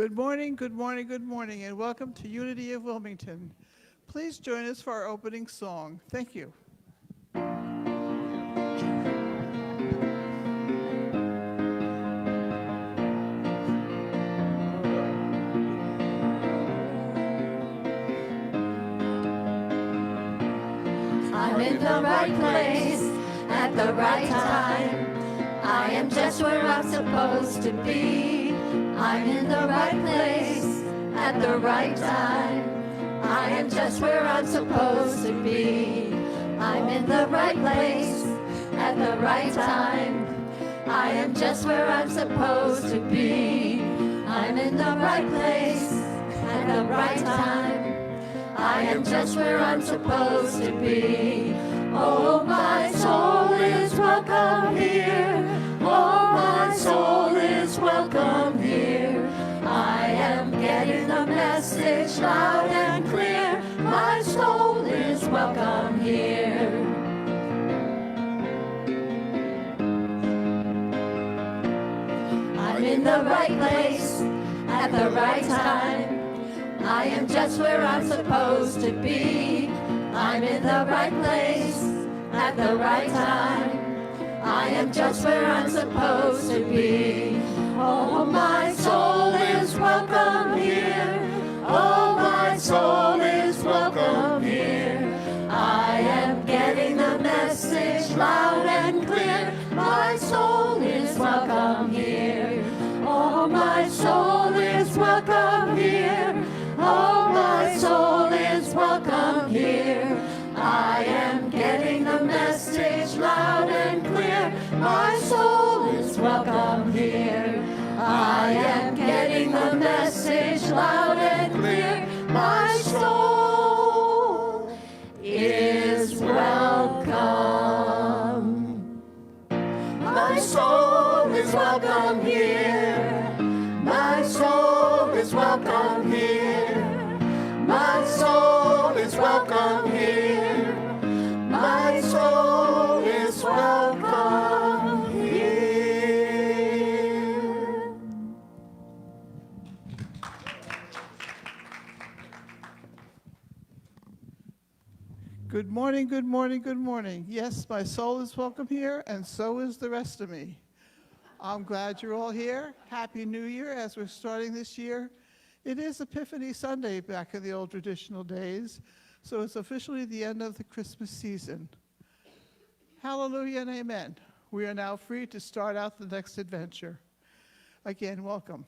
Good morning, good morning, good morning, and welcome to Unity of Wilmington. Please join us for our opening song. Thank you. I'm in the right place at the right time. I am just where I'm supposed to be. I'm in the right place at the right time. I am just where I'm supposed to be. I'm in the right place at the right time. I am just where I'm supposed to be. I'm in the right place at the right time. I am just where I'm supposed to be. Oh, my soul is welcome here. Oh, my soul is welcome here. I am getting the message loud and clear. My soul is welcome here. I'm in the right place at the right time. I am just where I'm supposed to be. I'm in the right place at the right time. I am just where I'm supposed to be. Oh, my soul is welcome here. Oh, my soul is welcome here. I am getting the message loud and clear. My soul is welcome here. Oh, my soul is welcome here. Oh, my soul is welcome here. I am getting the message loud and clear. My soul is welcome here. I am getting the message loud and clear. My soul is welcome. My soul is welcome here. My soul is welcome here. My soul is welcome here. My soul is welcome here. Good morning, good morning, good morning. Yes, my soul is welcome here, and so is the rest of me. I'm glad you're all here. Happy New Year as we're starting this year. It is Epiphany Sunday back in the old traditional days, so it's officially the end of the Christmas season. Hallelujah and amen. We are now free to start out the next adventure. Again, welcome.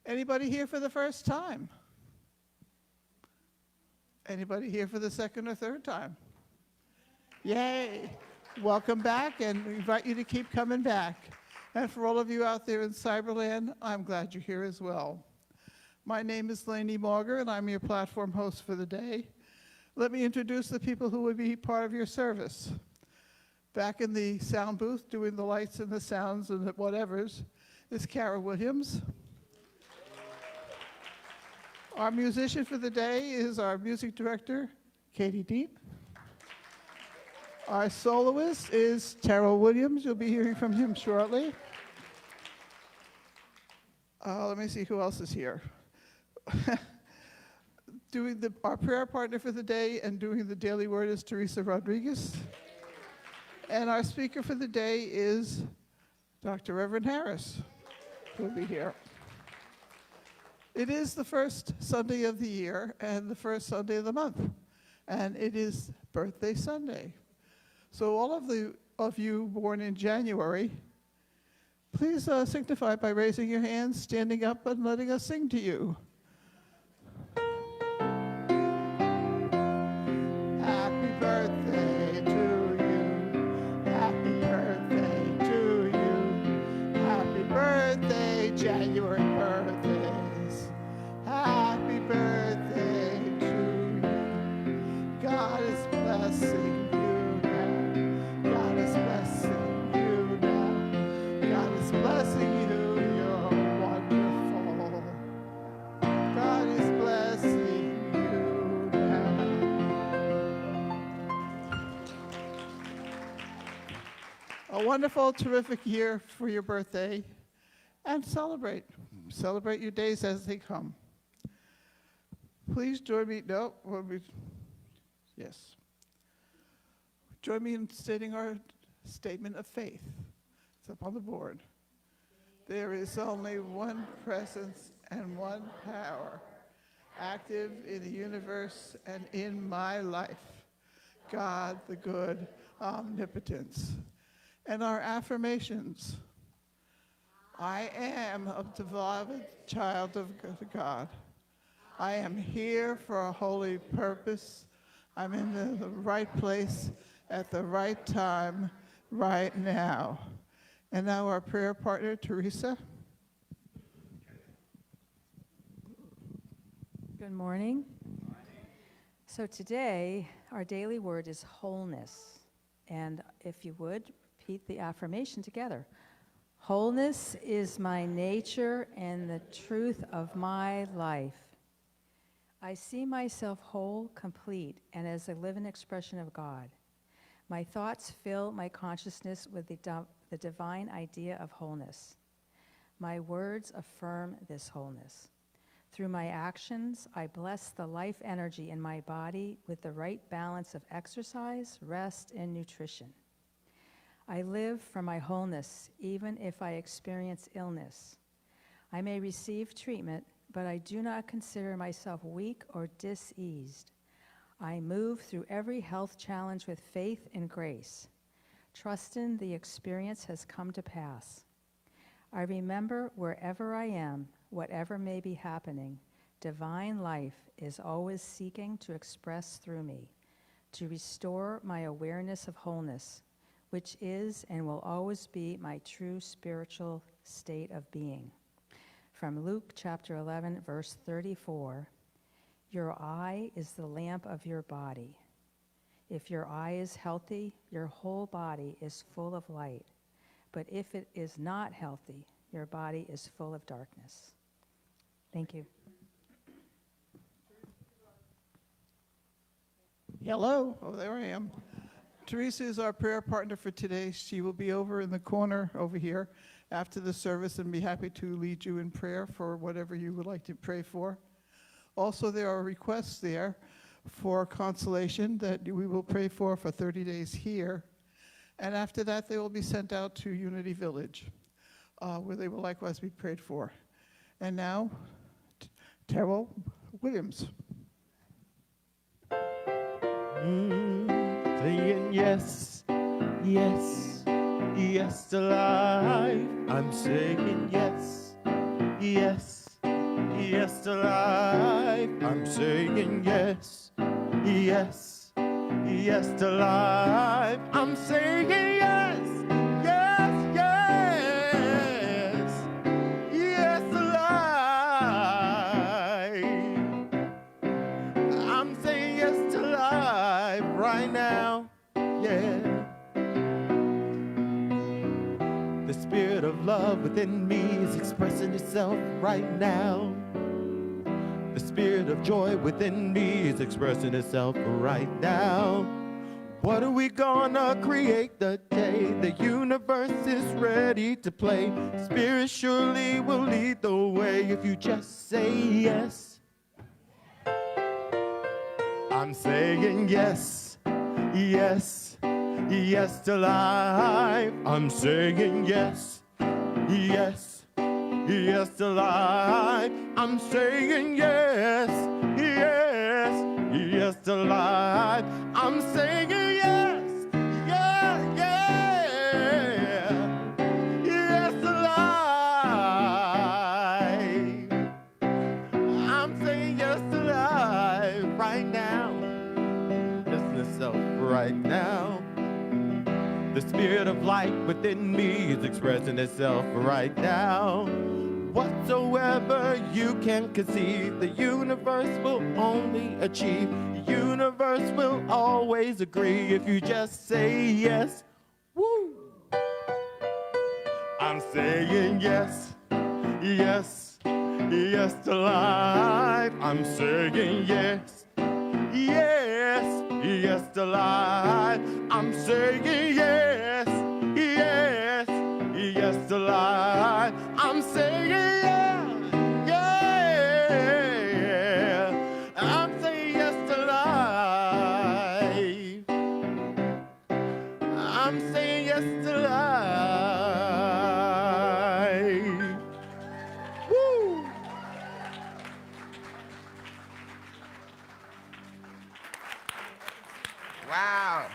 Anybody here for the first time? Anybody here for the second or third time? Yay! Welcome back, and we invite you to keep coming back. And for all of you out there in Cyberland, I'm glad you're here as well. My name is Lainey Mauger, and I'm your platform host for the day. Let me introduce the people who will be part of your service. Back in the sound booth, doing the lights and the sounds and the whatevers, is Kara Williams. Our musician for the day is our music director, Katie Deep. Our soloist is Terrell Williams. You'll be hearing from him shortly. Let me see who else is here. Doing our prayer partner for the day and doing the daily word is Teresa Rodriguez. And our speaker for the day is Dr. Reverend Harris, who will be here. It is the first Sunday of the year and the first Sunday of the month, and it is Birthday Sunday. So all of you born in January, please signify by raising your hands, standing up, and letting us sing to you. Happy birthday to you. Happy birthday to you. Happy birthday, January birthdays. Happy birthday to you. God is blessing you now. God is blessing you now. God is blessing you. You're wonderful. God is blessing you now. A wonderful, terrific year for your birthday, and celebrate. celebrate your days as they come. Please join me. Yes. Join me in stating our statement of faith. It's up on the board. There is only one presence and one power active in the universe and in my life. God, the good omnipotence. And our affirmations. I am a beloved child of God. I am here for a holy purpose. I'm in the right place at the right time, right now. And now our prayer partner, Teresa. Good morning. So today, our daily word is wholeness. And if you would, repeat the affirmation together. Wholeness is my nature and the truth of my life. I see myself whole, complete, and as a living expression of God. My thoughts fill my consciousness with the divine idea of wholeness. My words affirm this wholeness. Through my actions, I bless the life energy in my body with the right balance of exercise, rest, and nutrition. I live for my wholeness, even if I experience illness. I may receive treatment, but I do not consider myself weak or diseased. I move through every health challenge with faith and grace, trusting the experience has come to pass. I remember wherever I am, whatever may be happening, divine life is always seeking to express through me, to restore my awareness of wholeness, which is and will always be my true spiritual state of being. From Luke chapter 11, verse 34, your eye is the lamp of your body. If your eye is healthy, your whole body is full of light. But if it is not healthy, your body is full of darkness. Thank you. Hello. Oh, there I am. Teresa is our prayer partner for today. She will be over in the corner over here after the service and be happy to lead you in prayer for whatever you would like to pray for. Also, there are requests there for consolation that we will pray for 30 days here. And after that, they will be sent out to Unity Village, where they will likewise be prayed for. And now, Terrell Williams. Saying yes, yes, yes to life. I'm saying yes, yes, yes to life. I'm saying yes, yes, yes to life. I'm saying yes, yes, yes, yes to life. I'm saying yes to life right now, yeah. The spirit of love within me is expressing itself right now. The spirit of joy within me is expressing itself right now. What are we gonna create the day the universe is ready to play? Spirit surely will lead the way if you just say yes. I'm saying yes, yes, yes to life. I'm saying yes, yes, yes to life. I'm saying yes, yes, yes to life. I'm saying yes, yeah, yeah, yes to life. I'm saying yes to life right now. Listen to yourself right now. The spirit of light within me is expressing itself right now. Whatsoever you can conceive, the universe will only achieve. The universe will always agree if you just say yes. Woo! I'm saying yes, yes, yes to life. I'm saying yes, yes, yes to life. I'm saying yes, yes, yes to life. I'm saying yes, saying yes to life. Woo! Wow.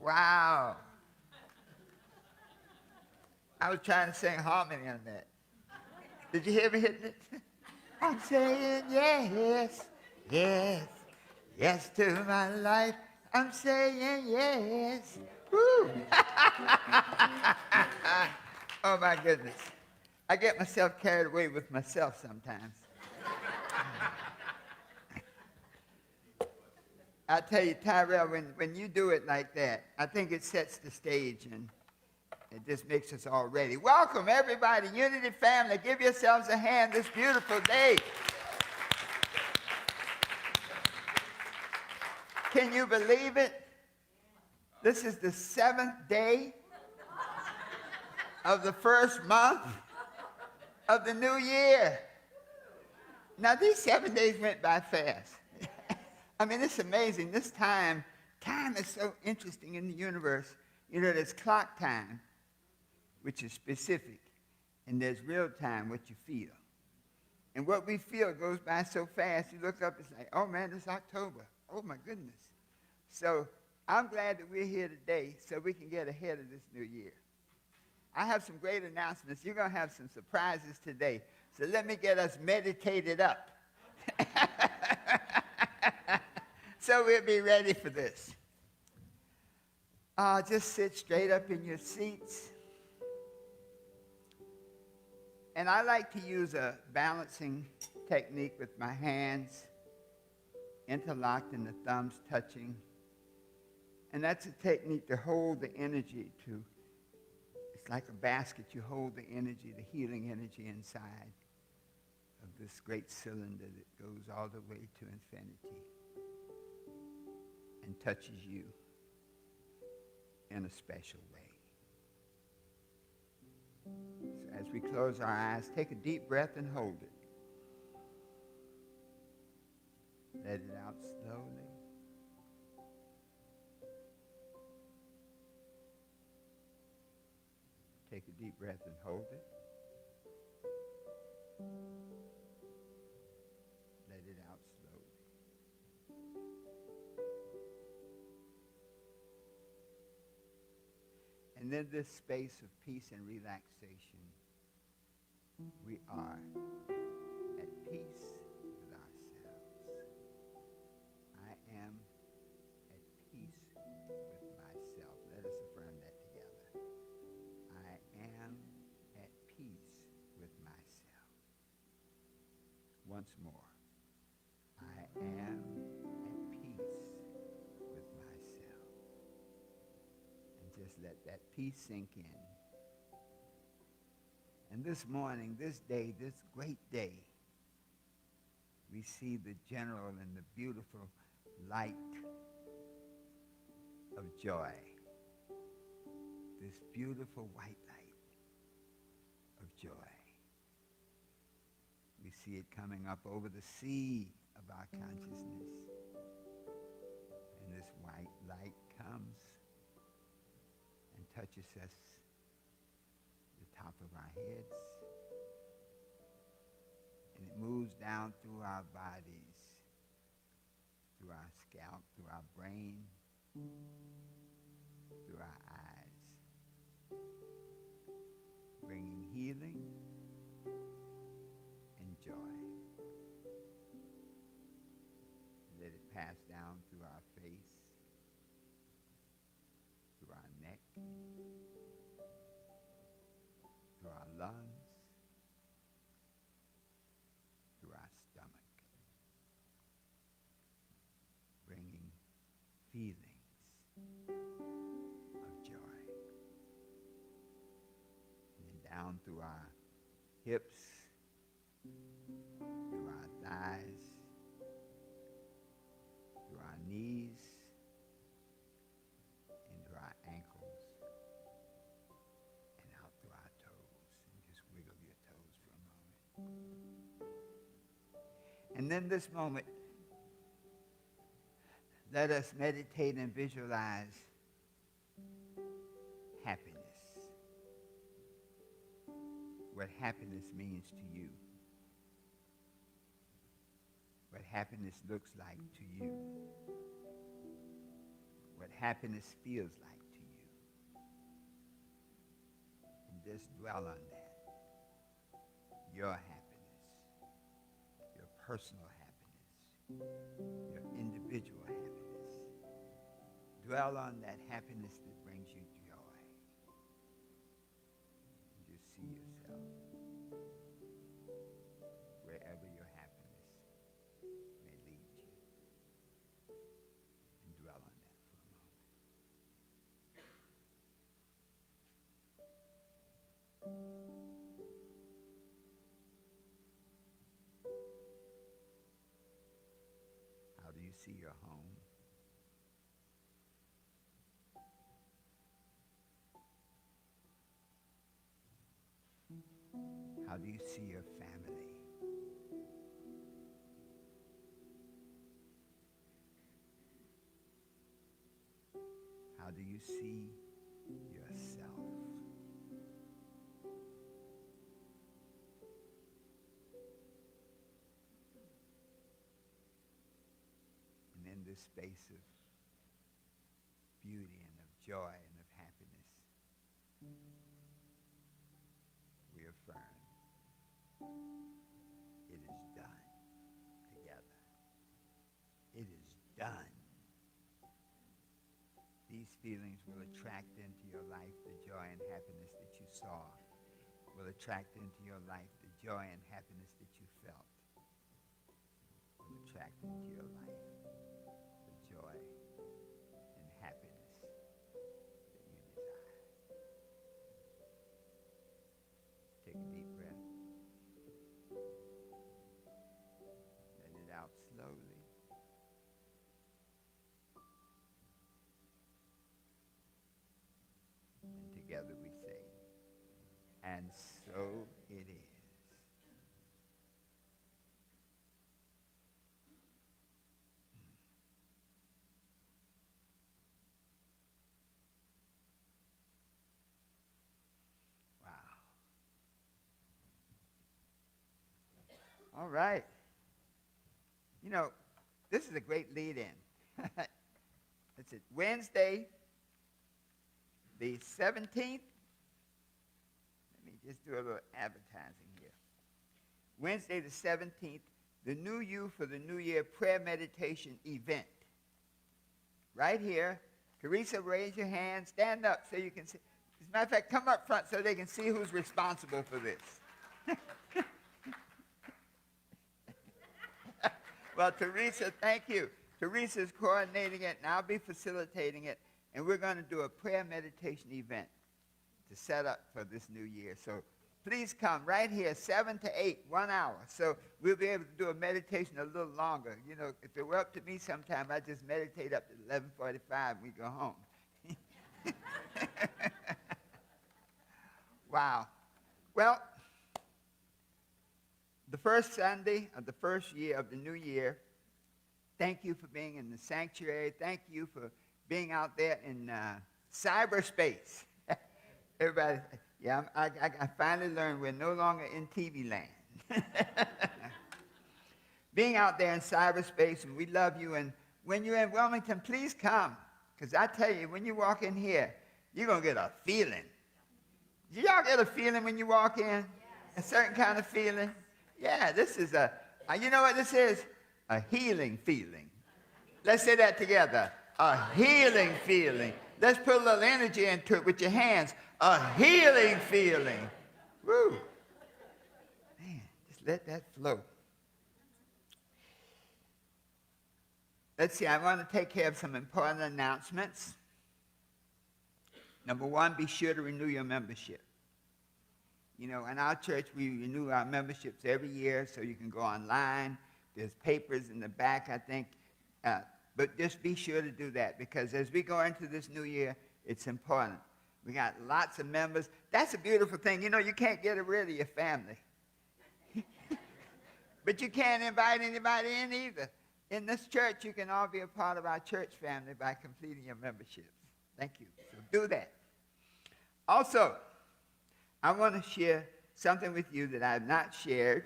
Wow. I was trying to sing harmony on that. Did you hear me hitting it? I'm saying yes, yes, yes to my life. I'm saying yes. Woo! Oh my goodness. I get myself carried away with myself sometimes. I tell you, Tyrell, when you do it like that, I think it sets the stage and it just makes us all ready. Welcome, everybody, Unity family. Give yourselves a hand this beautiful day. Can you believe it? This is the 7th day of the first month of the new year. Now, these 7 days went by fast. I mean, it's amazing. This time is so interesting in the universe. You know, there's clock time, which is specific, and there's real time, what you feel. And what we feel goes by so fast, you look up, it's like, oh man, it's October. Oh my goodness. So I'm glad that we're here today so we can get ahead of this new year. I have some great announcements. You're going to have some surprises today. So let me get us meditated up. So we'll be ready for this. Just sit straight up in your seats. And I like to use a balancing technique with my hands interlocked and the thumbs touching. And that's a technique to hold the energy to, it's like a basket. You hold the energy, the healing energy inside of this great cylinder that goes all the way to infinity and touches you in a special way. So as we close our eyes, take a deep breath and hold it. Let it out slowly. Take a deep breath and hold it. Let it out slowly. And in this space of peace and relaxation, we are at peace with ourselves. I am at peace with myself. Let us affirm that together. I am at peace with myself. Once more. I am at peace with myself. And just let that peace sink in. And this morning, this day, this great day, we see the general and the beautiful light of joy. This beautiful white light of joy. We see it coming up over the sea of our consciousness. And this white light comes and touches us top of our heads, and it moves down through our bodies, through our scalp, through our brain, through our eyes, bringing healing and joy. Let it pass down through our face, through our neck, through our lungs, through our stomach, bringing feelings of joy. And then down through our hips, through our thighs, through our knees, into our ankles, And then this moment, let us meditate and visualize happiness. What happiness means to you. What happiness looks like to you. What happiness feels like to you. And just dwell on that. Your happiness. Your personal happiness. Your individual happiness. Dwell on that happiness that brings you joy. And just see yourself wherever your happiness may lead you. And dwell on that for a moment. How do you see your home? How do you see your family? How do you see yourself? And in this space of beauty and of joy and of happiness, we affirm it is done together. It is done. These feelings will attract into your life the joy and happiness that you saw, will attract into your life the joy and happiness that you felt, will attract into your life the joy and happiness that you desire. Take a deep breath. Let it out slowly. And together we say, and so it is. Wow. All right. You know, this is a great lead-in. It's Wednesday, the 17th. Let me just do a little advertising here. Wednesday the 17th, the New You for the New Year prayer meditation event. Right here. Teresa, raise your hand. Stand up so you can see. As a matter of fact, come up front so they can see who's responsible for this. Well, Teresa, thank you. Teresa's coordinating it, and I'll be facilitating it. And we're going to do a prayer meditation event to set up for this new year. So please come right here, 7 to 8, 1 hour. So we'll be able to do a meditation a little longer. You know, if it were up to me sometime, I'd just meditate up to 11:45 and we go home. Wow. Well, the first Sunday of the first year of the new year, thank you for being in the sanctuary. Thank you for being out there in cyberspace. Everybody, yeah, I finally learned we're no longer in TV land. Being out there in cyberspace, and we love you. And when you're in Wilmington, please come. Because I tell you, when you walk in here, you're going to get a feeling. Do y'all get a feeling when you walk in? A certain kind of feeling? Yeah, this is you know what this is? A healing feeling. Let's say that together. A healing feeling. Let's put a little energy into it with your hands. A healing feeling. Woo. Man, just let that flow. Let's see, I want to take care of some important announcements. Number one, be sure to renew your membership. You know, in our church, we renew our memberships every year, so you can go online. There's papers in the back, I think. But just be sure to do that, because as we go into this new year, it's important. We got lots of members. That's a beautiful thing. You know, you can't get rid of your family. But you can't invite anybody in either. in this church, you can all be a part of our church family by completing your memberships. Thank you. So do that. Also, I want to share something with you that I have not shared.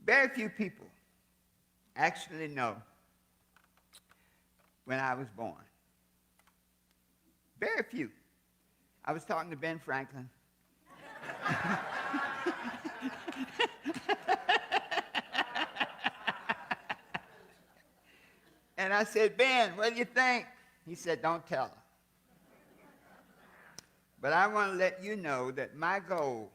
Very few people actually know when I was born. Very few. I was talking to Ben Franklin. And I said, Ben, what do you think? He said, don't tell her. But I want to let you know that my goal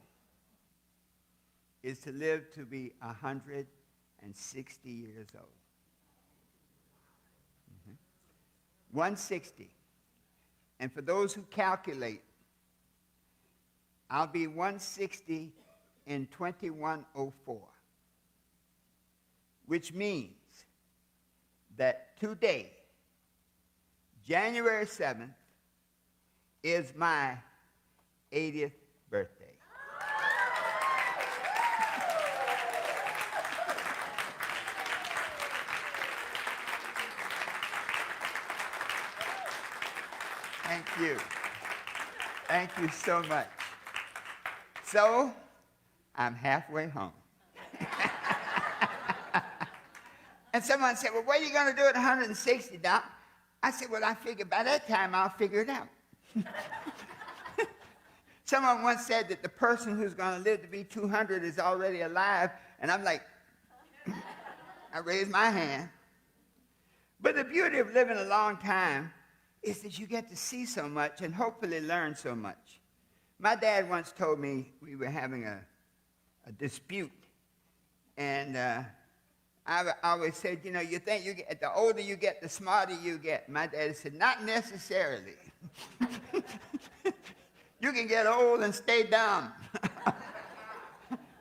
is to live to be 160 years old. 160. And for those who calculate, I'll be 160 in 2104, which means that today, January 7th, is my 80th birthday. Thank you. Thank you so much. So, I'm halfway home. And someone said, well, what are you going to do at 160, Doc? I said, well, I figured by that time I'll figure it out. Someone once said that the person who's going to live to be 200 is already alive, and I'm like, I raised my hand. But the beauty of living a long time is that you get to see so much and hopefully learn so much. My dad once told me we were having a dispute, and I always said, you know, you think you get, the older you get, the smarter you get. My dad said, not necessarily. You can get old and stay dumb.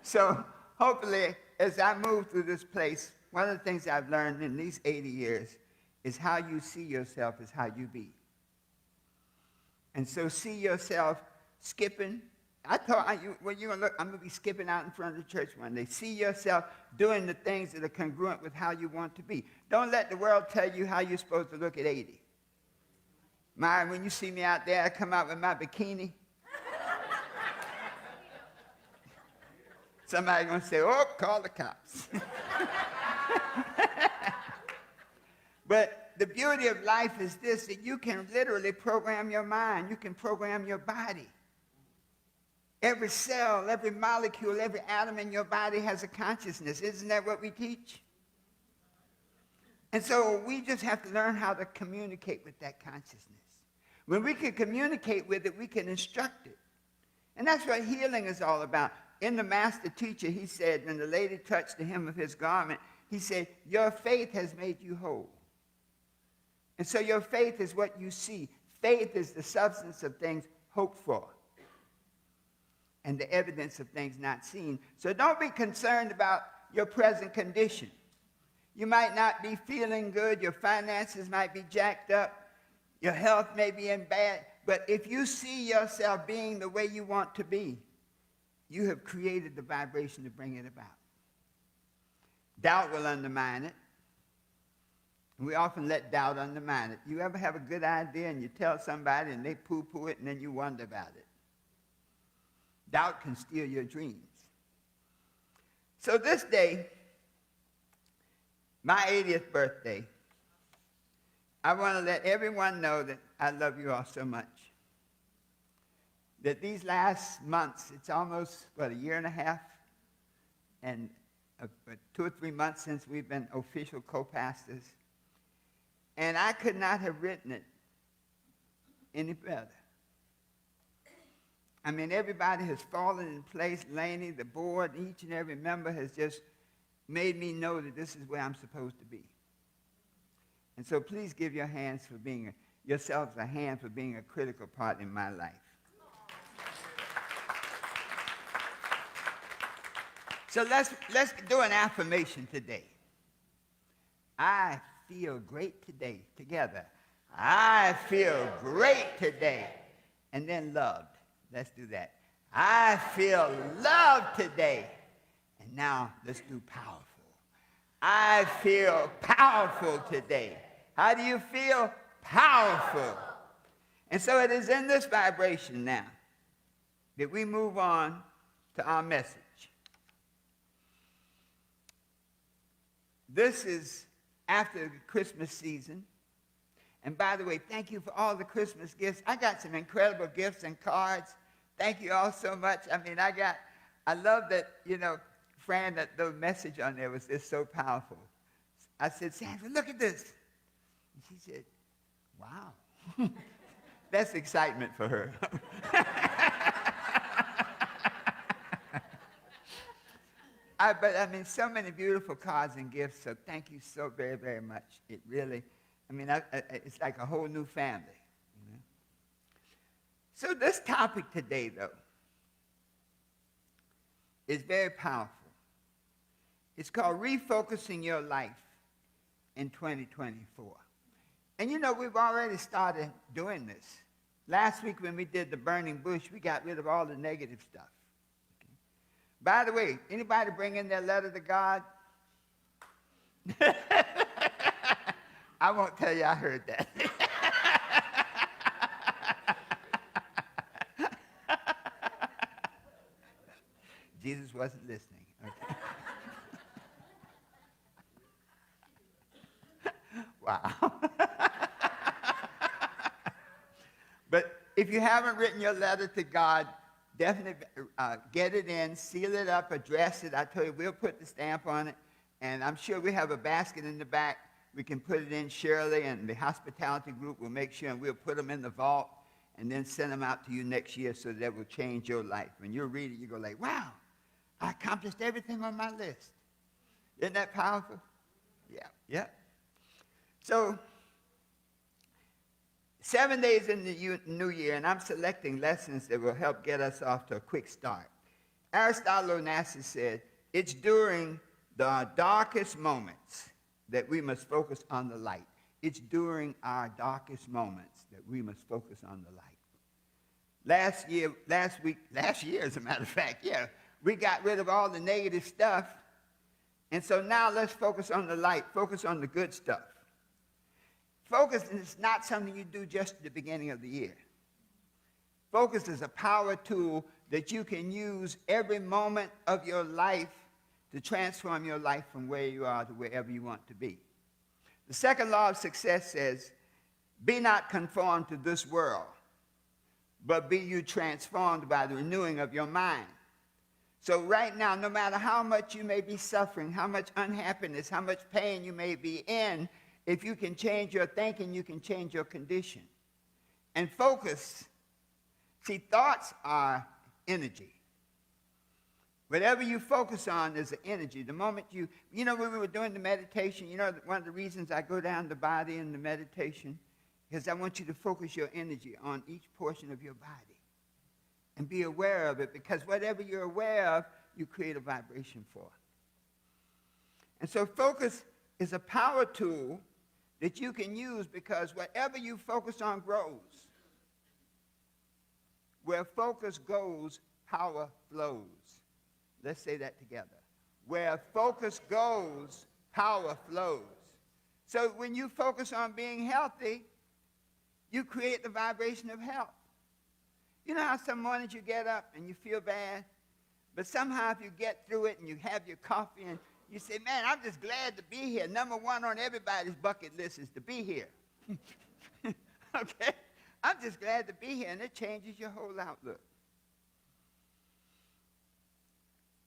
So hopefully, as I move through this place, one of the things I've learned in these 80 years is how you see yourself is how you be. And so see yourself skipping. I thought, well, you're gonna look, I'm going to be skipping out in front of the church one day. See yourself doing the things that are congruent with how you want to be. Don't let the world tell you how you're supposed to look at 80. When you see me out there, I come out with my bikini. Somebody's going to say, oh, call the cops. But the beauty of life is this, that you can literally program your mind. You can program your body. Every cell, every molecule, every atom in your body has a consciousness. Isn't that what we teach? And so we just have to learn how to communicate with that consciousness. When we can communicate with it, we can instruct it. And that's what healing is all about. In the Master Teacher, he said, when the lady touched the hem of his garment, he said, your faith has made you whole. And so your faith is what you see. Faith is the substance of things hoped for and the evidence of things not seen. So don't be concerned about your present condition. You might not be feeling good. Your finances might be jacked up. Your health may be in bad. But if you see yourself being the way you want to be, you have created the vibration to bring it about. Doubt will undermine it. We often let doubt undermine it. You ever have a good idea and you tell somebody and they poo-poo it and then you wonder about it? Doubt can steal your dreams. So this day, my 80th birthday, I want to let everyone know that I love you all so much. That these last months, it's almost, a year and a half, and 2 or 3 months since we've been official co-pastors. And I could not have written it any better. I mean, everybody has fallen in place. Laney, the board, each and every member has just made me know that this is where I'm supposed to be. And so please give your hands for being yourselves a hand for being a critical part in my life. So let's do an affirmation today. I feel great today. Together. I feel great today. And then loved. Let's do that. I feel loved today. And now let's do powerful. I feel powerful today. How do you feel? Powerful. And so it is in this vibration now that we move on to our message. This is after the Christmas season. And by the way, thank you for all the Christmas gifts. I got some incredible gifts and cards. Thank you all so much. I mean, I love that, Fran, that the message on there was just so powerful. I said, Sandra, look at this. And she said, wow. That's excitement for her. But so many beautiful cards and gifts, so thank you so very, very much. It really, it's like a whole new family. So this topic today, though, is very powerful. It's called Refocusing Your Life in 2024. And we've already started doing this. Last week when we did the burning bush, we got rid of all the negative stuff. Okay. By the way, anybody bring in their letter to God? I won't tell you I heard that. Jesus wasn't listening. Okay. Wow. But if you haven't written your letter to God, definitely get it in, seal it up, address it. I tell you, we'll put the stamp on it. And I'm sure we have a basket in the back. We can put it in. Shirley and the hospitality group will make sure, and we'll put them in the vault and then send them out to you next year so that will change your life. When you read it, you go like, wow, I accomplished everything on my list. Isn't that powerful? Yeah. So, 7 days in the new year, and I'm selecting lessons that will help get us off to a quick start. Aristotle Onassis said, it's during the darkest moments that we must focus on the light. It's during our darkest moments that we must focus on the light. Last year, as a matter of fact, we got rid of all the negative stuff. And so now let's focus on the light, focus on the good stuff. Focus is not something you do just at the beginning of the year. Focus is a power tool that you can use every moment of your life to transform your life from where you are to wherever you want to be. The second law of success says, be not conformed to this world, but be you transformed by the renewing of your mind. So right now, no matter how much you may be suffering, how much unhappiness, how much pain you may be in, if you can change your thinking, you can change your condition. And focus, see, thoughts are energy. Whatever you focus on is an energy. The moment when we were doing the meditation, one of the reasons I go down the body in the meditation is I want you to focus your energy on each portion of your body and be aware of it, because whatever you're aware of, you create a vibration for. And so focus is a power tool that you can use, because whatever you focus on grows. Where focus goes, power flows. Let's say that together. Where focus goes, power flows. So when you focus on being healthy, you create the vibration of health. You know how some mornings you get up and you feel bad, but somehow if you get through it and you have your coffee and you say, man, I'm just glad to be here. Number one on everybody's bucket list is to be here. Okay? I'm just glad to be here, and it changes your whole outlook.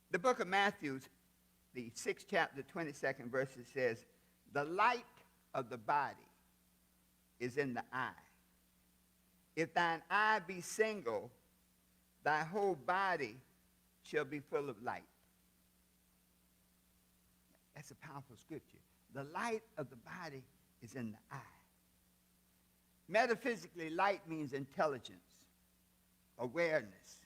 The book of Matthew, the 6th chapter, 22nd verse, it says, the light of the body is in the eye. If thine eye be single, thy whole body shall be full of light. That's a powerful scripture. The light of the body is in the eye. Metaphysically, light means intelligence, awareness.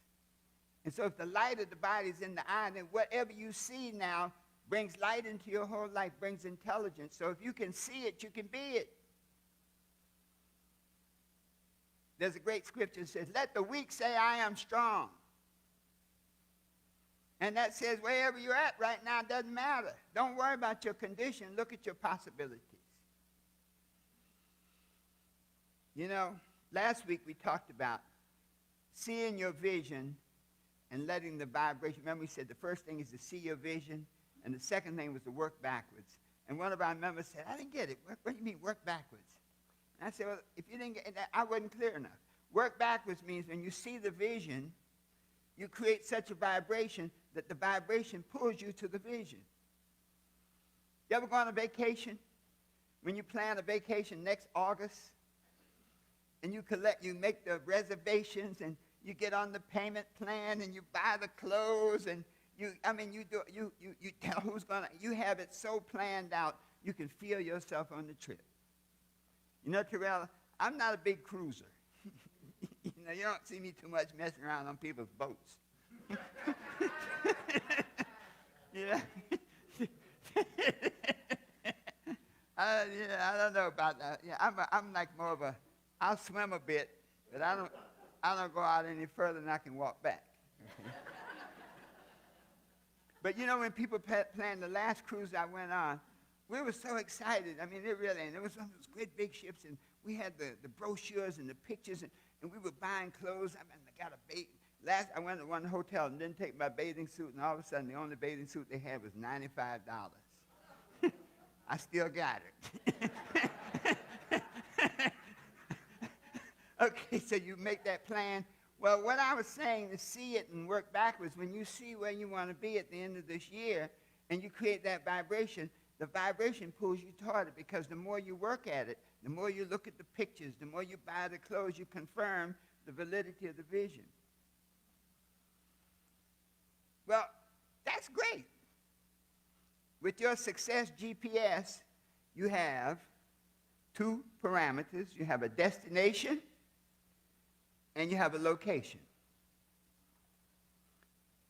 And so if the light of the body is in the eye, then whatever you see now brings light into your whole life, brings intelligence. So if you can see it, you can be it. There's a great scripture that says, let the weak say, I am strong. And that says wherever you're at right now doesn't matter. Don't worry about your condition. Look at your possibilities. You know, last week we talked about seeing your vision and letting the vibration. Remember we said the first thing is to see your vision, and the second thing was to work backwards. And one of our members said, I didn't get it. What do you mean work backwards? And I said, well, if you didn't get that, I wasn't clear enough. Work backwards means when you see the vision, you create such a vibration that the vibration pulls you to the vision. You ever go on a vacation? When you plan a vacation next August, and you make the reservations, and you get on the payment plan, and you buy the clothes, and you tell who's gonna. You have it so planned out, you can feel yourself on the trip. You know, Terrell, I'm not a big cruiser. You know, you don't see me too much messing around on people's boats. Yeah. I don't know about that. Yeah, I'm like more of a. I'll swim a bit, but I don't go out any further than I can walk back. Okay? But you know, when people planned the last cruise I went on, we were so excited. I mean, it really, and it was one of those great big ships, and we had the brochures and the pictures, and we were buying clothes. I mean, I got a bait. Last, I went to one hotel and didn't take my bathing suit, and all of a sudden, the only bathing suit they had was $95. I still got it. Okay, so you make that plan. Well, what I was saying is see it and work backwards. When you see where you want to be at the end of this year, and you create that vibration, the vibration pulls you toward it, because the more you work at it, the more you look at the pictures, the more you buy the clothes, you confirm the validity of the vision. Well, that's great. With your success GPS, you have two parameters. You have a destination and you have a location.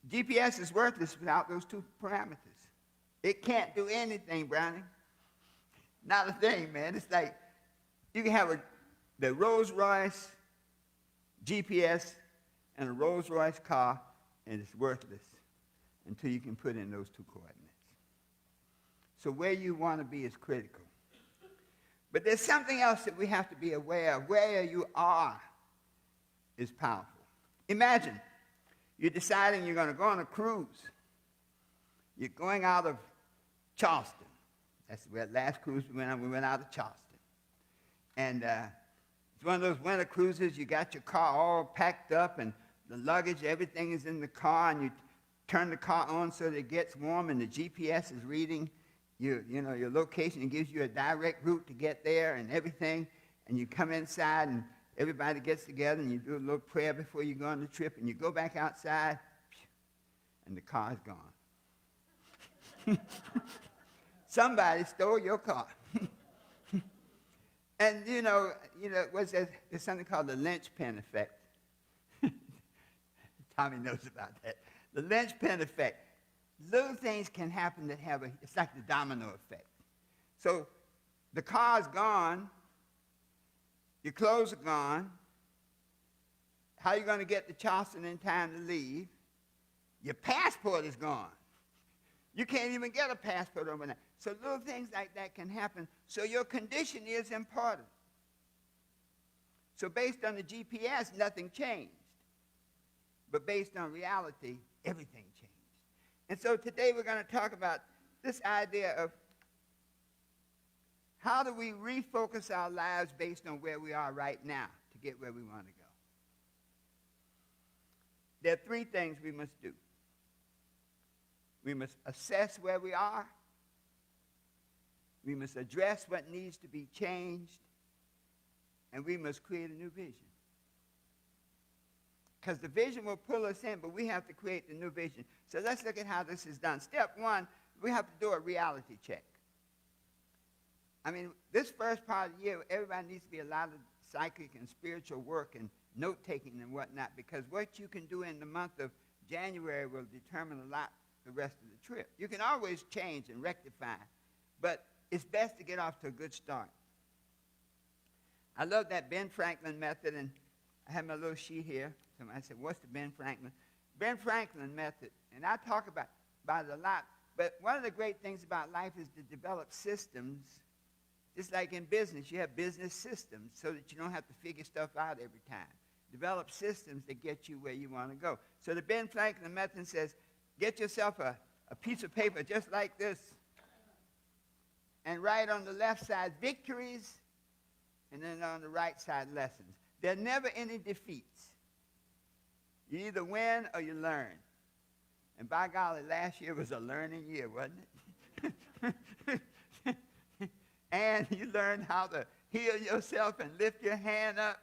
GPS is worthless without those two parameters. It can't do anything, Brownie. Not a thing, man. It's like you can have the Rolls-Royce GPS and a Rolls-Royce car, and it's worthless until you can put in those two coordinates. So where you want to be is critical. But there's something else that we have to be aware of. Where you are is powerful. Imagine you're deciding you're going to go on a cruise. You're going out of Charleston. That's the last cruise we went on. We went out of Charleston. And it's one of those winter cruises. You got your car all packed up, and the luggage, everything is in the car, and you turn the car on so that it gets warm, and the GPS is reading your location. It gives you a direct route to get there and everything. And you come inside, and everybody gets together, and you do a little prayer before you go on the trip, and you go back outside, and the car is gone. Somebody stole your car. And there's something called the linchpin effect. Tommy knows about that. The linchpin effect. Little things can happen that it's like the domino effect. So the car's gone, your clothes are gone. How are you going to get to Charleston in time to leave? Your passport is gone. You can't even get a passport overnight. So little things like that can happen. So your condition is important. So based on the GPS, nothing changed. But based on reality, everything changed. And so today we're going to talk about this idea of how do we refocus our lives based on where we are right now to get where we want to go. There are three things we must do. We must assess where we are. We must address what needs to be changed. And we must create a new vision. Because the vision will pull us in, but we have to create the new vision. So let's look at how this is done. Step one, we have to do a reality check. I mean, this first part of the year, everybody needs to be a lot of psychic and spiritual work and note-taking and whatnot, because what you can do in the month of January will determine a lot the rest of the trip. You can always change and rectify, but it's best to get off to a good start. I love that Ben Franklin method, and I have my little sheet here. Somebody said, what's the Ben Franklin? Ben Franklin method, and I talk about it a lot, but one of the great things about life is to develop systems. Just like in business, you have business systems so that you don't have to figure stuff out every time. Develop systems that get you where you want to go. So the Ben Franklin method says, get yourself a piece of paper just like this and write on the left side victories and then on the right side lessons. There are never any defeats. You either win or you learn. And by golly, last year was a learning year, wasn't it? And you learned how to heal yourself and lift your hand up.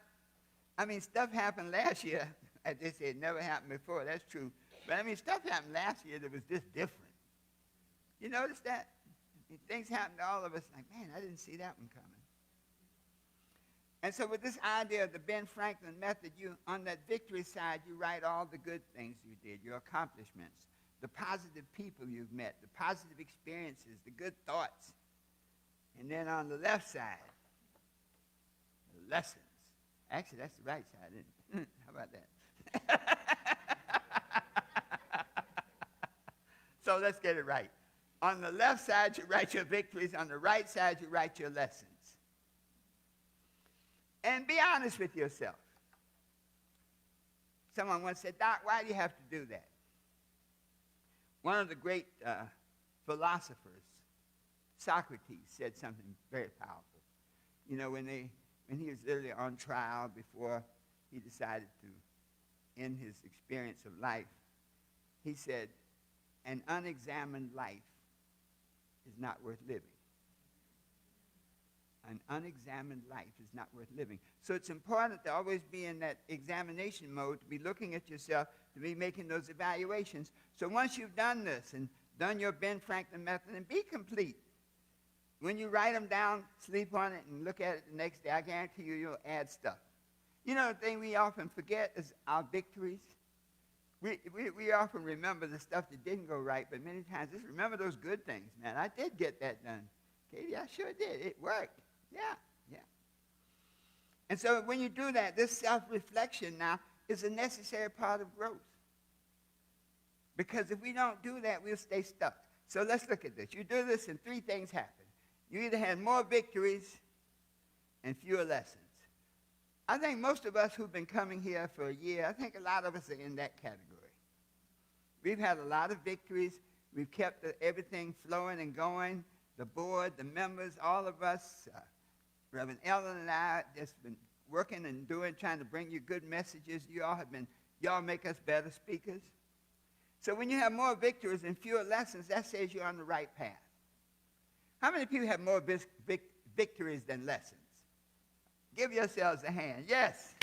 I mean, stuff happened last year. As they say, it never happened before. That's true. But I mean, stuff happened last year that was just different. You notice that? Things happen to all of us like, man, I didn't see that one coming. And so with this idea of the Ben Franklin method, you, on that victory side, you write all the good things you did, your accomplishments, the positive people you've met, the positive experiences, the good thoughts. And then on the left side, the lessons. Actually, that's the right side, isn't it? How about that? So let's get it right. On the left side, you write your victories. On the right side, you write your lessons. And be honest with yourself. Someone once said, Doc, why do you have to do that? One of the great philosophers, Socrates, said something very powerful. You know, when he was literally on trial before he decided to end his experience of life, he said, an unexamined life is not worth living. An unexamined life is not worth living. So it's important to always be in that examination mode, to be looking at yourself, to be making those evaluations. So once you've done this and done your Ben Franklin method, and be complete. When you write them down, sleep on it, and look at it the next day, I guarantee you'll add stuff. You know, the thing we often forget is our victories. We often remember the stuff that didn't go right, but many times just remember those good things. Man, I did get that done. Katie, I sure did. It worked. Yeah. And so when you do that, this self-reflection now is a necessary part of growth. Because if we don't do that, we'll stay stuck. So let's look at this. You do this and three things happen. You either had more victories and fewer lessons. I think most of us who've been coming here for a year, I think a lot of us are in that category. We've had a lot of victories. We've kept everything flowing and going. The board, the members, all of us, Reverend Ellen and I, just been working and doing, trying to bring you good messages. Y'all make us better speakers. So when you have more victories and fewer lessons, that says you're on the right path. How many people have more victories than lessons? Give yourselves a hand. Yes.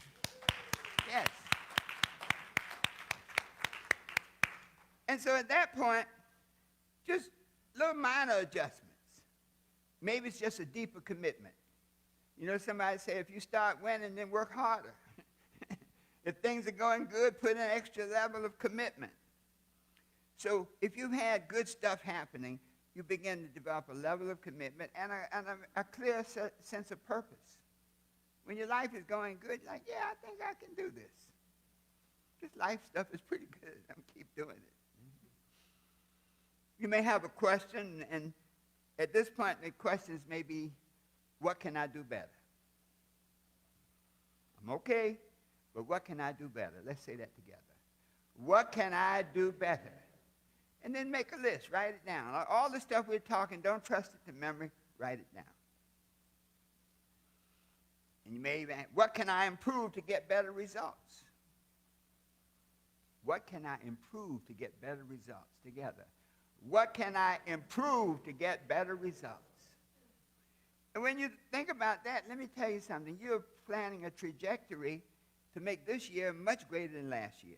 Yes. And so at that point, just little minor adjustments. Maybe it's just a deeper commitment. You know, somebody say, if you start winning, then work harder. If things are going good, put in an extra level of commitment. So if you've had good stuff happening, you begin to develop a level of commitment and a clear sense of purpose. When your life is going good, you're like, yeah, I think I can do this. This life stuff is pretty good. I'm going to keep doing it. You may have a question, and at this point, the questions may be, what can I do better? I'm okay, but what can I do better? Let's say that together. What can I do better? And then make a list. Write it down. All the stuff we're talking, don't trust it to memory. Write it down. And you may even ask, what can I improve to get better results? What can I improve to get better results? Together. What can I improve to get better results? And when you think about that, let me tell you something. You're planning a trajectory to make this year much greater than last year.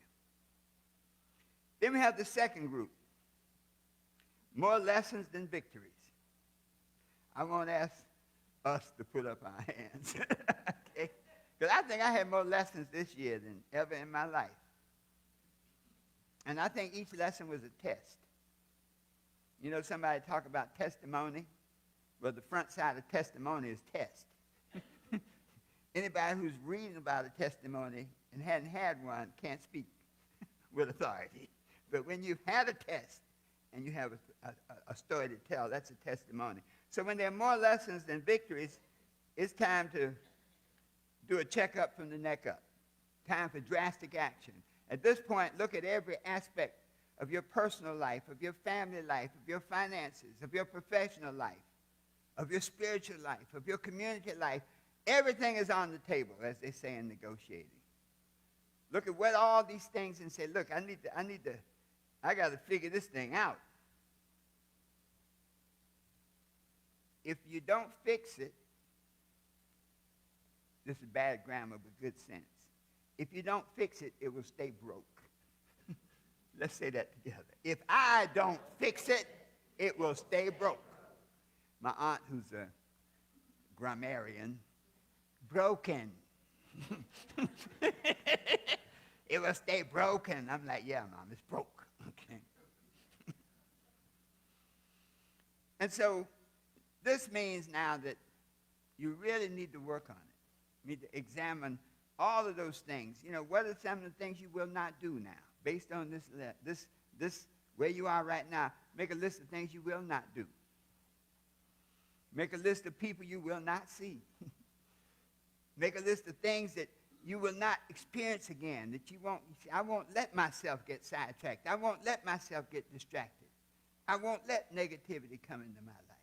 Then we have the second group. More lessons than victories. I won't ask us to put up our hands. Okay? Because I think I had more lessons this year than ever in my life. And I think each lesson was a test. You know, somebody talk about testimony. Well, the front side of testimony is test. Anybody who's reading about a testimony and hadn't had one can't speak with authority. But when you've had a test and you have a story to tell, that's a testimony. So when there are more lessons than victories, it's time to do a checkup from the neck up. Time for drastic action. At this point, look at every aspect of your personal life, of your family life, of your finances, of your professional life, of your spiritual life, of your community life. Everything is on the table, as they say in negotiating. Look at what all these things and say, look, I got to figure this thing out. If you don't fix it, this is bad grammar, but good sense. If you don't fix it, it will stay broke. Let's say that together. If I don't fix it, it will stay broke. My aunt, who's a grammarian, broken. It will stay broken. I'm like, yeah, Mom, it's broke. Okay. And so this means now that you really need to work on it. You need to examine all of those things. You know, what are some of the things you will not do now? Based on this where you are right now, make a list of things you will not do. Make a list of people you will not see. Make a list of things that you will not experience again, that you won't. I won't let myself get sidetracked. I won't let myself get distracted. I won't let negativity come into my life.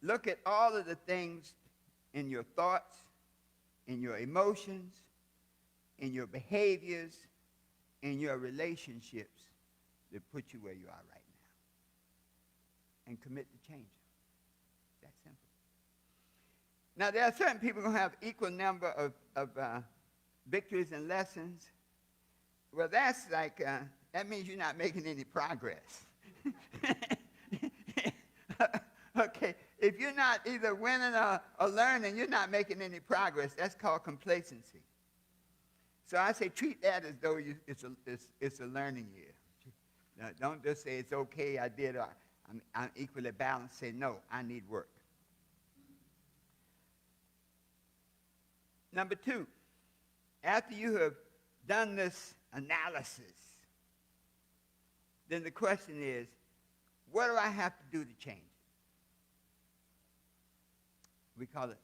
Look at all of the things in your thoughts, in your emotions, in your behaviors, in your relationships that put you where you are right now. And commit to change them. That's simple. Now, there are certain people who have equal number of victories and lessons. Well, that's like, that means you're not making any progress. Okay, if you're not either winning or learning, you're not making any progress. That's called complacency. So I say treat that as though it's a learning year. Now, don't just say it's okay, I did, or I'm equally balanced. Say, no, I need work. Number 2, after you have done this analysis, then the question is, what do I have to do to change it? We call it,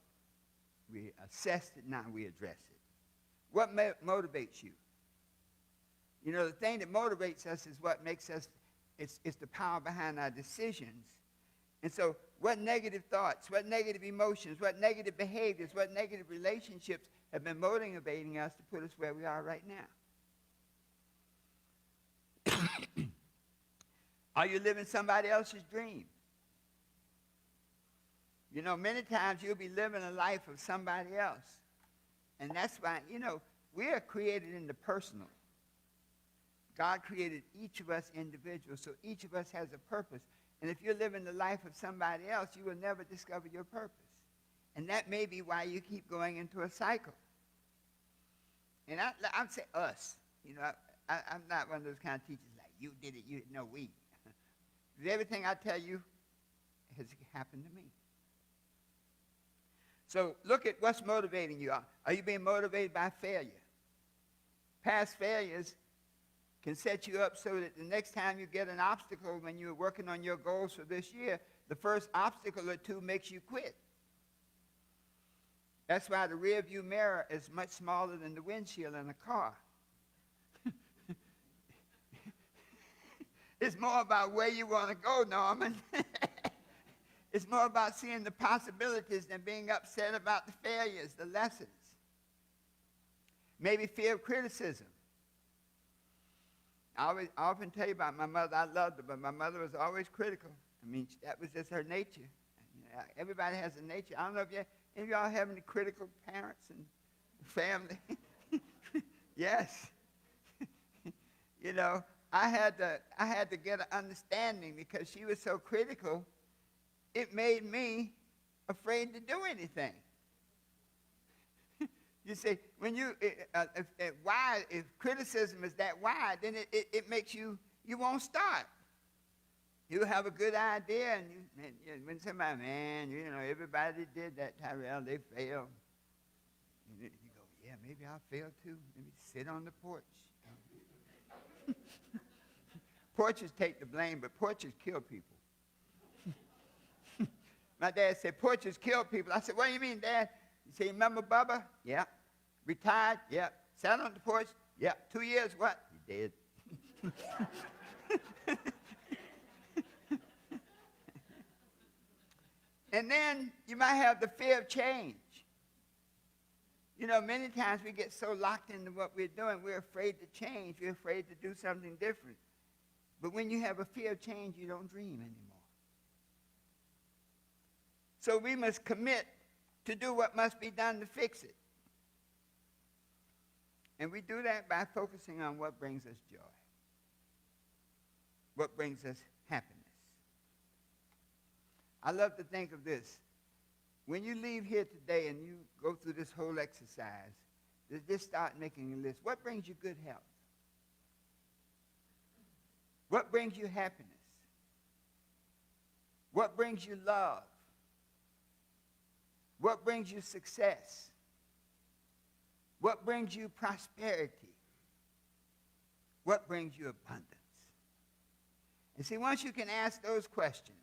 we assess it, now we address it. What motivates you? You know, the thing that motivates us is what makes us, it's the power behind our decisions. And so what negative thoughts, what negative emotions, what negative behaviors, what negative relationships have been motivating us to put us where we are right now? Are you living somebody else's dream? You know, many times you'll be living a life of somebody else. And that's why, you know, we are created in the personal. God created each of us individuals, so each of us has a purpose. And if you're living the life of somebody else, you will never discover your purpose. And that may be why you keep going into a cycle. And I'm saying us. You know, I'm not one of those kind of teachers like, you did it, you no, we. Everything I tell you has happened to me. So look at what's motivating you. Are you being motivated by failure? Past failures can set you up so that the next time you get an obstacle when you're working on your goals for this year, the first obstacle or two makes you quit. That's why the rear view mirror is much smaller than the windshield in a car. It's more about where you want to go, Norman. It's more about seeing the possibilities than being upset about the failures, the lessons. Maybe fear of criticism. I often tell you about my mother. I loved her, but my mother was always critical. I mean, that was just her nature. Everybody has a nature. I don't know if any of y'all have any critical parents and family. Yes. You know, I had to get an understanding because she was so critical. It made me afraid to do anything. You see, when you, if criticism is that wide, then it makes you won't start. You have a good idea, and when somebody, man, you know, everybody did that, Tyrell, they failed. You go, yeah, maybe I'll fail too. Maybe sit on the porch. Porches take the blame, but porches kill people. My dad said, porches kill people. I said, what do you mean, Dad? He said, remember Bubba? Yeah. Retired? Yeah. Sat on the porch? Yeah. 2 years, what? He dead. And then you might have the fear of change. You know, many times we get so locked into what we're doing, we're afraid to change. We're afraid to do something different. But when you have a fear of change, you don't dream anymore. So we must commit to do what must be done to fix it. And we do that by focusing on what brings us joy, what brings us happiness. I love to think of this. When you leave here today and you go through this whole exercise, just start making a list. What brings you good health? What brings you happiness? What brings you love? What brings you success? What brings you prosperity? What brings you abundance? And see, once you can ask those questions,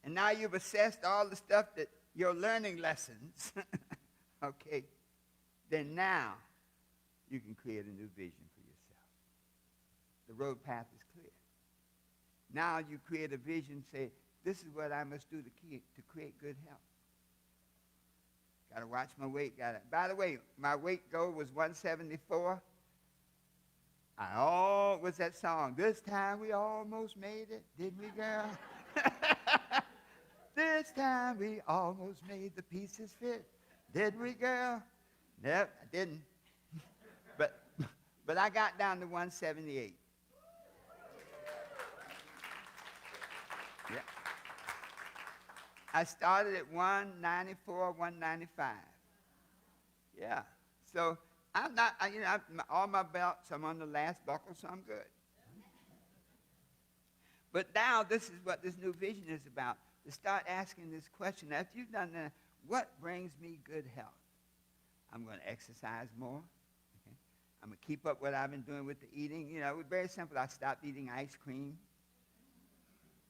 and now you've assessed all the stuff that your learning lessons, okay, then now you can create a new vision for yourself. The road path is clear. Now you create a vision, say, this is what I must do to create good health. Got to watch my weight. By the way, my weight goal was 174. What's that song? This time we almost made it, didn't we, girl? This time we almost made the pieces fit. Did we, girl? Nope, I didn't. But I got down to 178. Yeah. I started at 194, 195. Yeah. So I'm not, all my belts, I'm on the last buckle, so I'm good. But now this is what this new vision is about. To start asking this question. After you've done that, what brings me good health? I'm going to exercise more. Okay? I'm going to keep up what I've been doing with the eating. You know, it was very simple. I stopped eating ice cream,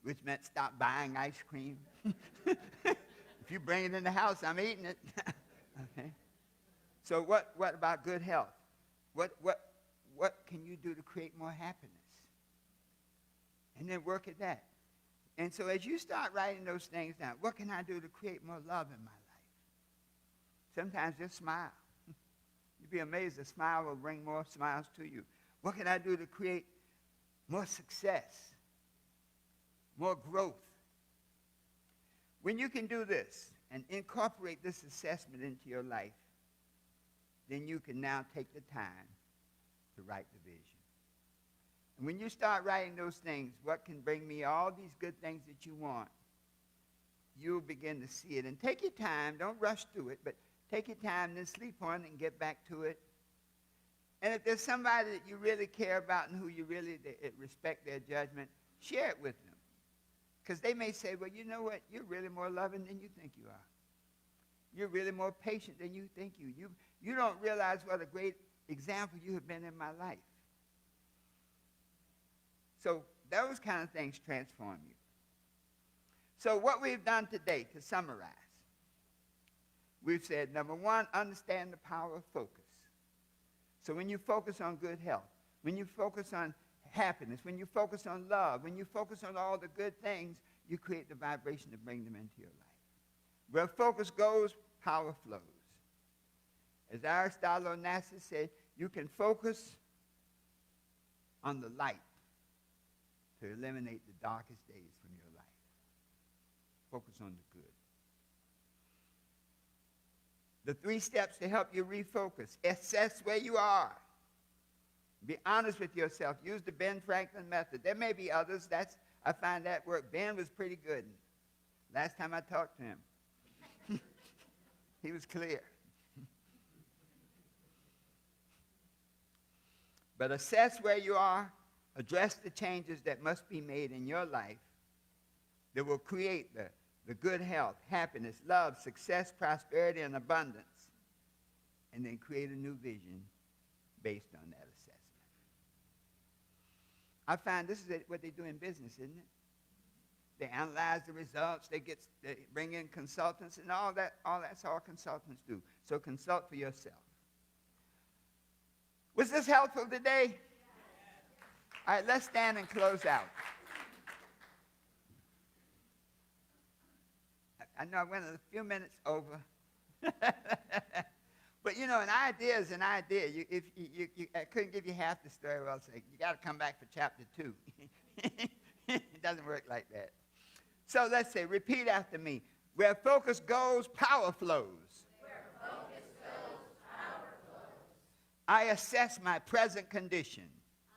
which meant stop buying ice cream. If you bring it in the house, I'm eating it. Okay? So what about good health? What can you do to create more happiness? And then work at that. And so as you start writing those things down, what can I do to create more love in my life? Sometimes just smile. You'd be amazed, a smile will bring more smiles to you. What can I do to create more success, more growth? When you can do this and incorporate this assessment into your life, then you can now take the time to write the vision. And when you start writing those things, what can bring me all these good things that you want, you'll begin to see it. And take your time. Don't rush through it, but take your time and then sleep on it and get back to it. And if there's somebody that you really care about and who you really respect their judgment, share it with them. Because they may say, well, you know what? You're really more loving than you think you are. You're really more patient than you think you don't realize what a great example you have been in my life. So those kind of things transform you. So what we've done today, to summarize, we've said, number one, understand the power of focus. So when you focus on good health, when you focus on happiness, when you focus on love, when you focus on all the good things, you create the vibration to bring them into your life. Where focus goes, power flows. As Aristotle Onassis said, you can focus on the light to eliminate the darkest days from your life. Focus on the good. The 3 steps to help you refocus. Assess where you are. Be honest with yourself. Use the Ben Franklin method. There may be others. I find that work. Ben was pretty good. Last time I talked to him, he was clear. But assess where you are. Address the changes that must be made in your life that will create the good health, happiness, love, success, prosperity, and abundance. and then create a new vision based on that assessment. I find this is what they do in business, isn't it? They analyze the results, they bring in consultants, and that's all consultants do. So consult for yourself. Was this helpful today? All right, let's stand and close out. I know I went a few minutes over. But, you know, an idea is an idea. I couldn't give you half the story. Well, I'll say, you got to come back for chapter 2. It doesn't work like that. So let's say, repeat after me. Where focus goes, power flows. Where focus goes, power flows. I assess my present condition.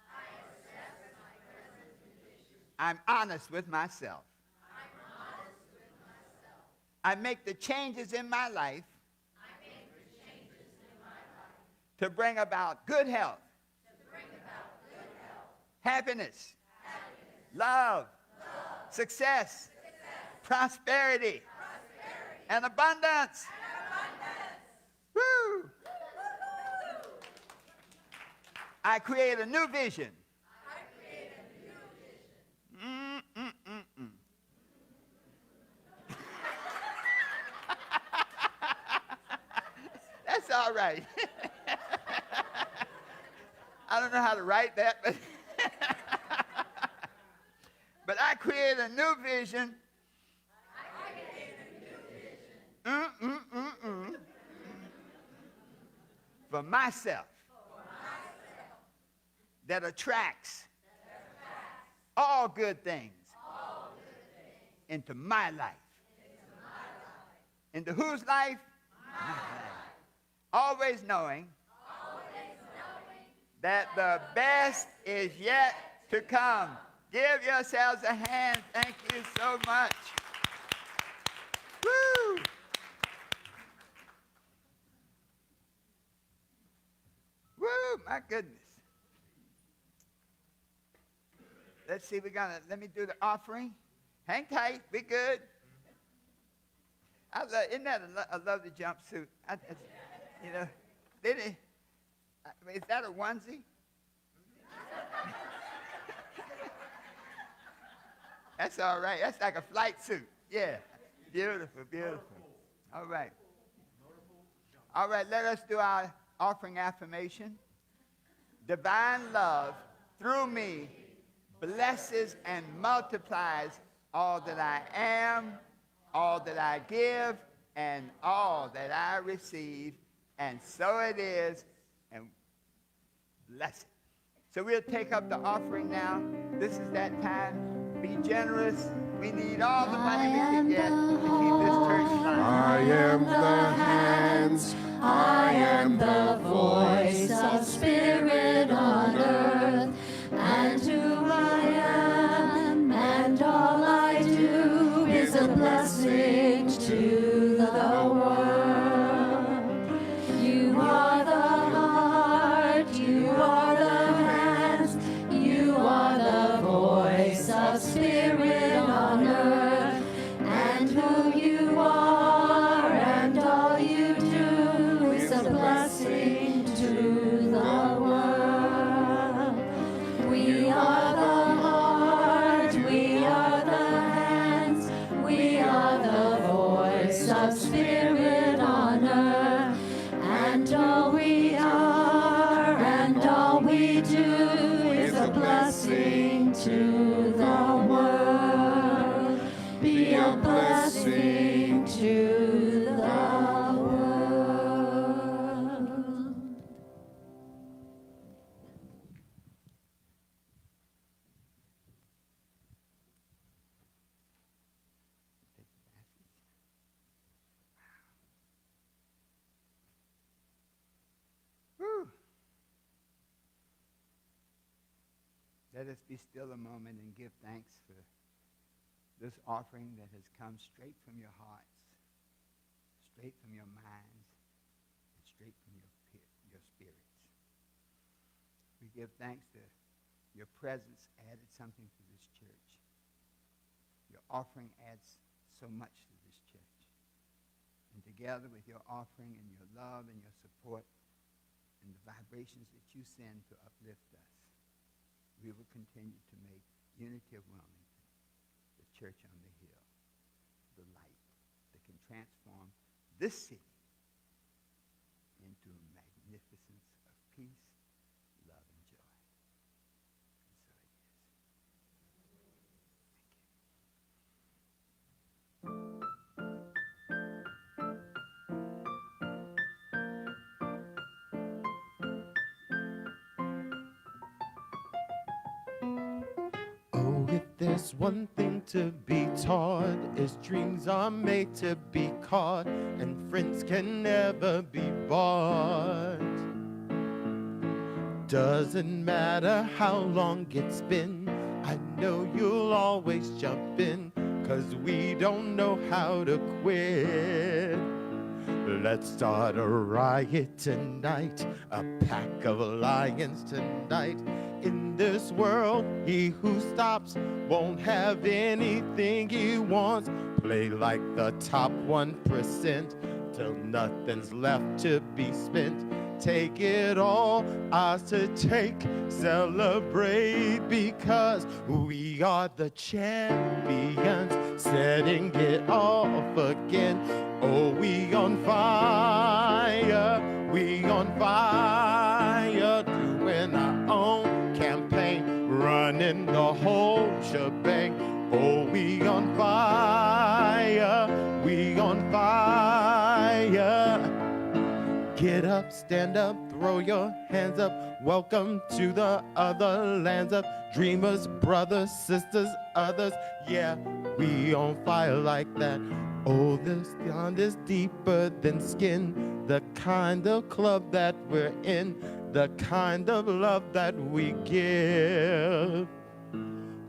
I assess my present condition. I'm honest with myself. I'm honest with myself. I make the changes in my life I make the changes in my life to bring about good health, to bring about good health, happiness, happiness, love, success, prosperity, and abundance. Woo! I create a new vision. I create a new vision. That's all right. I don't know how to write that, but but I create a new vision. I create a new vision. For myself. That attracts all good things into my life. Into whose life? My life. Always knowing that the best is yet to come. Give yourselves a hand. Thank you so much. Woo! Woo, my goodness. Let's see, let me do the offering. Hang tight, be good. Isn't that a lovely jumpsuit? You know, is that a onesie? That's all right. That's like a flight suit. Yeah. Beautiful, beautiful. All right. All right, let us do our offering affirmation. Divine love through me blesses and multiplies all that I am, all that I give, and all that I receive. And so it is, and bless it. So we'll take up the offering now. This is that time. Be generous. We need all the money we can get to keep this church flying. I am the hands, I am the Voice of spirit on earth, and who I am, and all I do is a blessing to the world. You are the heart, you are the hands, you are the voice of spirit on earth, and who you are, and all you do is a blessing to the world. We are the heart, we are the hands, we are the voice of spirit on earth, and all we are and all we do is a blessing to the world. Be a blessing to the world. Whew. Let us be still a moment and give thanks for this offering that has come straight from your hearts, straight from your minds, and straight from your spirits. We give thanks that your presence added something to this church. Your offering adds so much to this church. And together with your offering and your love and your support, support and the vibrations that you send to uplift us, we will continue to make Unity of Wilmington, the church on the hill, the light that can transform this city into a magnificence of peace, love, and joy. And so it is. Oh, if there's one thing to be taught, is dreams are made to be caught, and friends can never be bought. Doesn't matter how long it's been, I know you'll always jump in, 'cause we don't know how to quit. Let's start a riot tonight, a pack of lions tonight. In this world, he who stops won't have anything he wants. Play like the top 1% till nothing's left to be spent. Take it all, ours to take, celebrate because we are the champions, setting it off again. Oh, we on fire, doing our own campaign, running the whole shebang. Oh, we on fire. Get up, stand up, throw your hands up. Welcome to the other lands of dreamers, brothers, sisters, others. Yeah, we on fire like that. Oh, this beyond is deeper than skin. The kind of club that we're in, the kind of love that we give.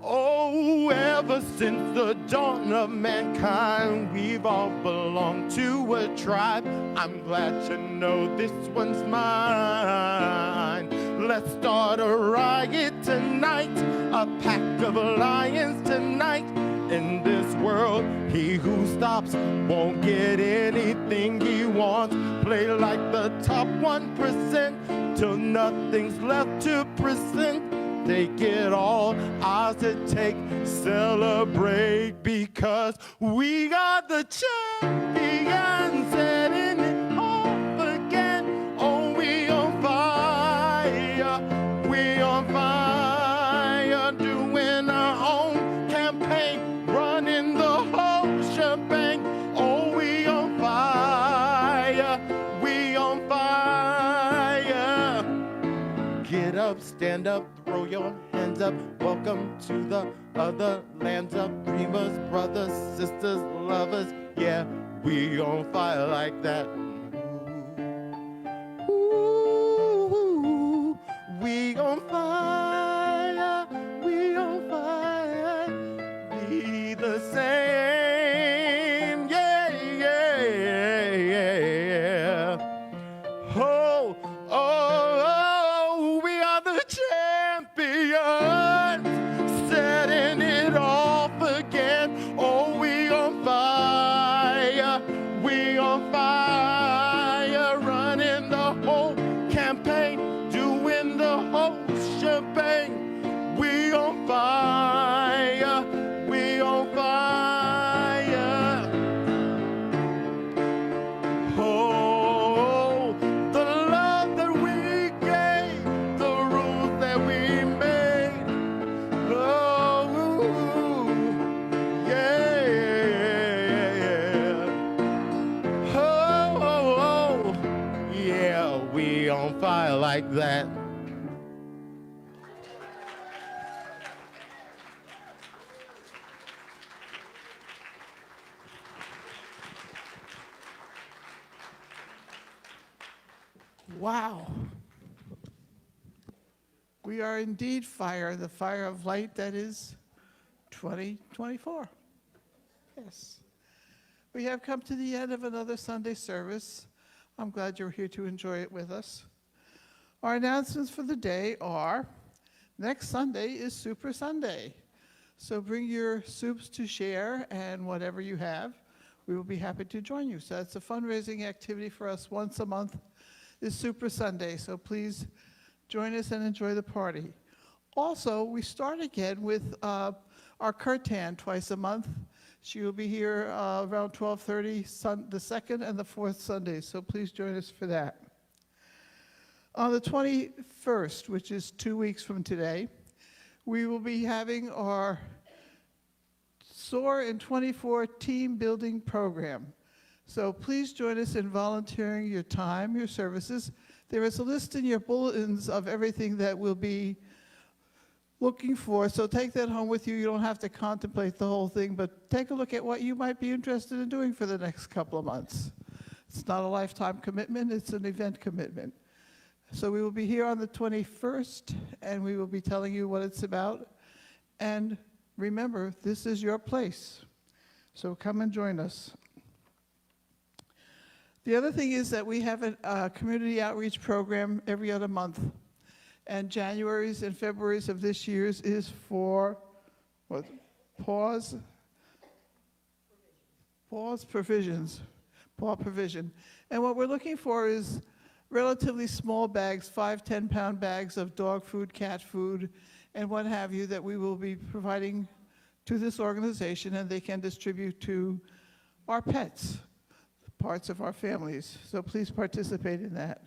Oh, ever since the dawn of mankind, we've all belonged to a tribe. I'm glad to know this one's mine. Let's start a riot tonight, a pack of lions tonight. In this world, he who stops won't get anything he wants. Play like the top 1% till nothing's left to present. Take it all, ours to take, celebrate because we are the champions, setting it off again. Oh, we on fire, doing our own campaign, running the whole shebang. Oh, we on fire. Get up, stand up, throw your hands up. Welcome to the other lands of dreamers, brothers, sisters, lovers. Yeah, we on fire like that. Ooh, we on fire, be the same. Yeah. Oh, we are the champions, setting it off again. Oh, we on fire, running the whole campaign, doing the whole shebang. We on fire, Oh, the love that we gave, the rules that we made. Oh, yeah. Oh, yeah, we on fire like that. Wow. We are indeed fire, the fire of light that is 2024. Yes. We have come to the end of another Sunday service. I'm glad you're here to enjoy it with us. Our announcements for the day are, next Sunday is Super Sunday. So bring your soups to share and whatever you have. We will be happy to join you. So it's a fundraising activity for us once a month is Super Sunday, so please join us and enjoy the party. Also, we start again with our Kirtan twice a month. She will be here around 12:30, the second and the fourth Sundays, so please join us for that. On the 21st, which is 2 weeks from today, we will be having our SOAR in 24 team building program. So please join us in volunteering your time, your services. There is a list in your bulletins of everything that we'll be looking for, so take that home with you. You don't have to contemplate the whole thing, but take a look at what you might be interested in doing for the next couple of months. It's not a lifetime commitment, it's an event commitment. So we will be here on the 21st, and we will be telling you what it's about. And remember, this is your place. So come and join us. The other thing is that we have a community outreach program every other month. And January's and February's of this year's is for what? Pause provision. And what we're looking for is relatively small bags, 5, 10-pound bags of dog food, cat food, and what have you, that we will be providing to this organization, and they can distribute to our pets, parts of our families. So please participate in that.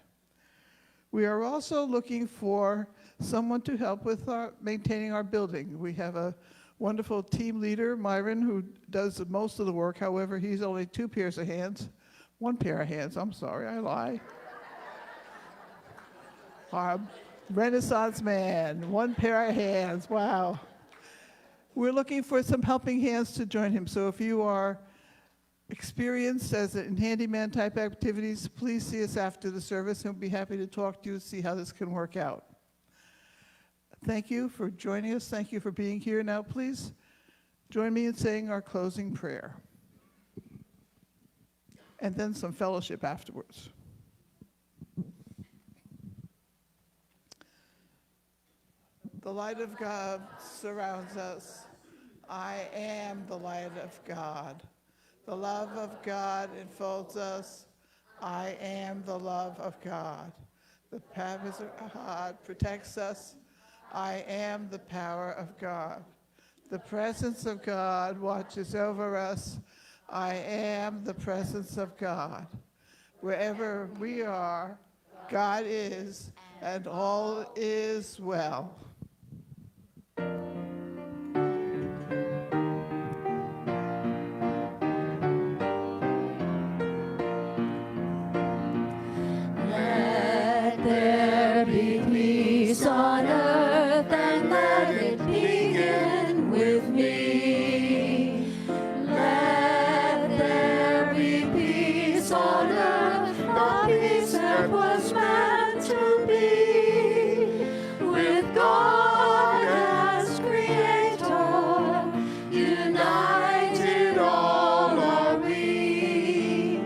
We are also looking for someone to help with maintaining our building. We have a wonderful team leader, Myron, who does most of the work. However, he's only 2 pairs of hands. 1 pair of hands, I'm sorry, I lie. Our Renaissance man, 1 pair of hands, wow. We're looking for some helping hands to join him. So if you are experienced as in handyman type activities, please see us after the service, and we'll be happy to talk to you and see how this can work out. Thank you for joining us. Thank you for being here. Now, please join me in saying our closing prayer, and then some fellowship afterwards. The light of God surrounds us. I am the light of God. The love of God enfolds us. I am the love of God. The power of God protects us. I am the power of God. The presence of God watches over us. I am the presence of God. Wherever we are, God is, and all is well. Peace on earth, and let it begin with me. Let there be peace on earth, the peace that was meant to be. With God as creator, united all are we.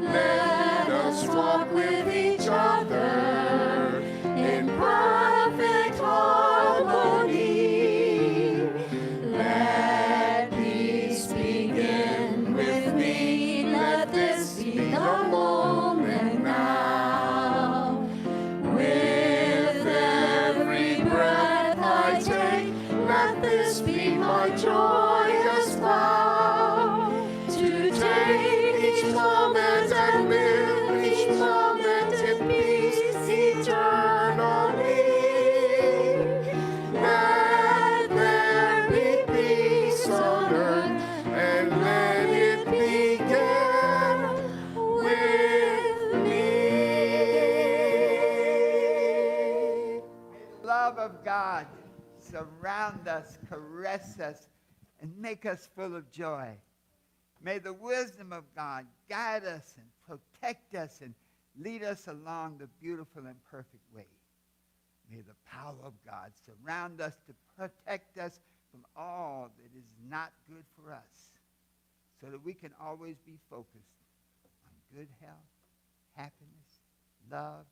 Let us walk with each other in perfect harmony. Let peace begin with me. Let this be the moment now. With every breath I take, let this be my joyous vow. To take each moment and live each moment in peace eternally. Let there be peace on earth, and let it begin with me. Love of God surround us, caress us, and make us full of joy. May the wisdom of God guide us and protect us and lead us along the beautiful and perfect way. May the power of God surround us to protect us from all that is not good for us, so that we can always be focused on good health, happiness, love,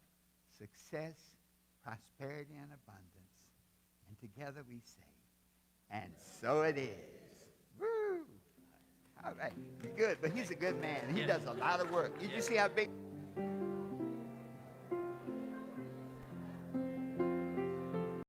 success, prosperity, and abundance. And together we say, and so it is. Woo! All right, good, but he's a good man. He does a lot of work. Did you see how big...